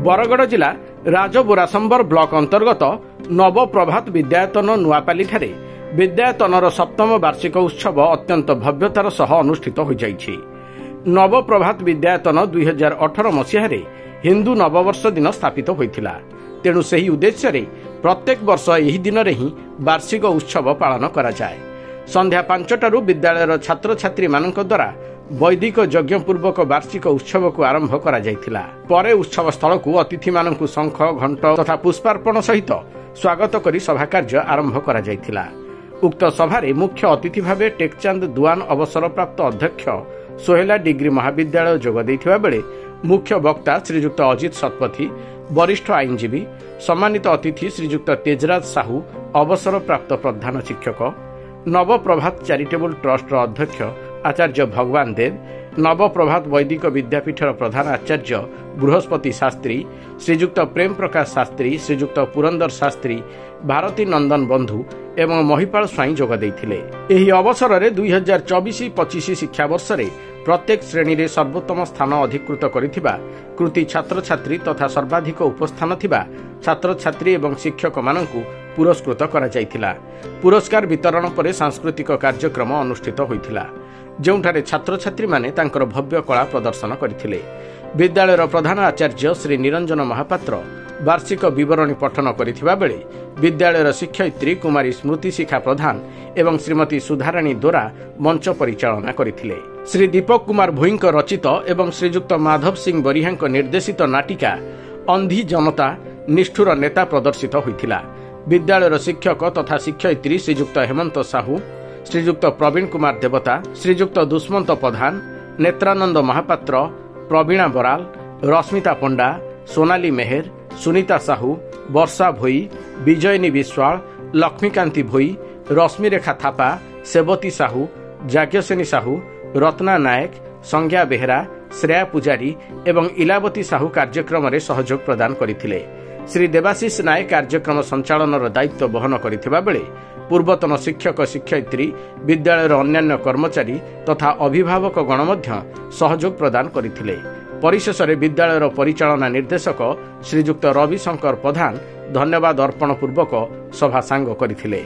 बरगड़ जिला राजबुरासंबर ब्लॉक अंतर्गत नवप्रभात विद्यायतन नुआपाली विद्यायतनर सप्तम वार्षिक उत्सव अत्यंत भव्यतार सह अनुष्ठित हो जाइछि। नवप्रभात विद्यायतन 2018 मसीह हिंदू नववर्ष दिन स्थापित होइथिला। तेणु सही उद्देश्य रे प्रत्येक वर्ष एही दिन रे ही वार्षिक उत्सव पालन करा जाए। संध्या 5टारू विद्यालयर छात्र छात्री मानक द्वारा वैदिक यज्ञपूर्वक वार्षिक उत्सव को आरंभ करा जायथिला। परे उत्सव स्थल को अतिथि मानक शंख घंट तथा पुष्पार्पण सहित स्वागत करी सभा कार्य आरंभ करा जायथिला। उक्त सभारे मुख्य अतिथि भावे टेकचांद दुआन अवसरप्राप्त अध्यक्ष सोहेला डिग्री महाविद्यालय जोग दैथिबा बेले मुख्य वक्ता श्रीजुक्त अजित शतपथी वरिष्ठ आईनजीवी, सम्मानित अतिथि श्रीजुक्त तेजराज साहू अवसरप्राप्त प्रधान शिक्षक, नवप्रभात चैरिटेबल ट्रस्ट अध्यक्ष आचार्य भगवान देव, नवप्रभात वैदिक विद्यापीठर प्रधान आचार्य बृहस्पति शास्त्री, श्रीजुक्त प्रेम प्रकाश शास्त्री, श्रीजुक्त पुरंदर शास्त्री, भारती नंदन बंधु एवं महिपाल स्वाई जोग देइथिले। एही अवसर में 2024-25 शिक्षा वर्ष रे प्रत्येक श्रेणी रे सर्वोत्तम स्थान अधिकृत करिथिबा कृति छात्र छात्री तथा सर्वाधिक उपस्थान थिबा छात्र छात्री एवं शिक्षक मानकु पुरस्कृत करा जायथिला। पुरस्कार वितरण पर सांस्कृतिक कार्यक्रम अनुष्ठित होइथिला, जोंठारे छात्र छात्री माने तांकर भव्य कला प्रदर्शन करथिले। विद्यालयर प्रधान आचार्य श्री निरंजन महापात्र वार्षिक विवरणी पठन करिथिबा बेले विद्यालयर शिक्षयित्री कुमारी स्मृति शिखा प्रधान एवं श्रीमती सुधाराणी दोरा मंच परिचालना करथिले। श्री दीपक कुमार भोईंक रचित एवं श्रीजुक्त माधव सिंह बरिहांक निर्देशित नाटिका अंधी जनता निष्ठुर नेता प्रदर्शित होइथिला। विद्यालयर शिक्षक तथा शिक्षयित्री श्रीजुक्त हेमंत साहू, श्रीजुक्त प्रवीण कुमार देवता, श्रीजुक्त दुष्मंत प्रधान, नेत्रानंद महापात्र, प्रवीणा बराल, रश्मिता पंडा, सोनाली मेहर, सुनीता साहू, वर्षा भोई, विजयनी विश्वाल, लक्ष्मीकांति भोई, रश्मिरेखा थापा, सेवती साहू, जाग्यसेनी साहू, रत्ना नायक, संज्ञा बेहरा, श्रेया पुजारी एवं इलावती साहू कार्यक्रम में सहयोग प्रदान करथिले। श्री देवाशीष नायक कार्यक्रम संचालनर दायित्व बहन करथिबा बेले पूर्वतन शिक्षक शिक्षयित्री, विद्यालयर अन्यान्य कर्मचारी तथा अभिभावक गण मध्य सहयोग प्रदान करथिले। परिशेष रे विद्यालयर परिचालना निर्देशक श्रीजुक्त रविशंकर प्रधान धन्यवाद अर्पण पूर्वक सभा सांग करथिले।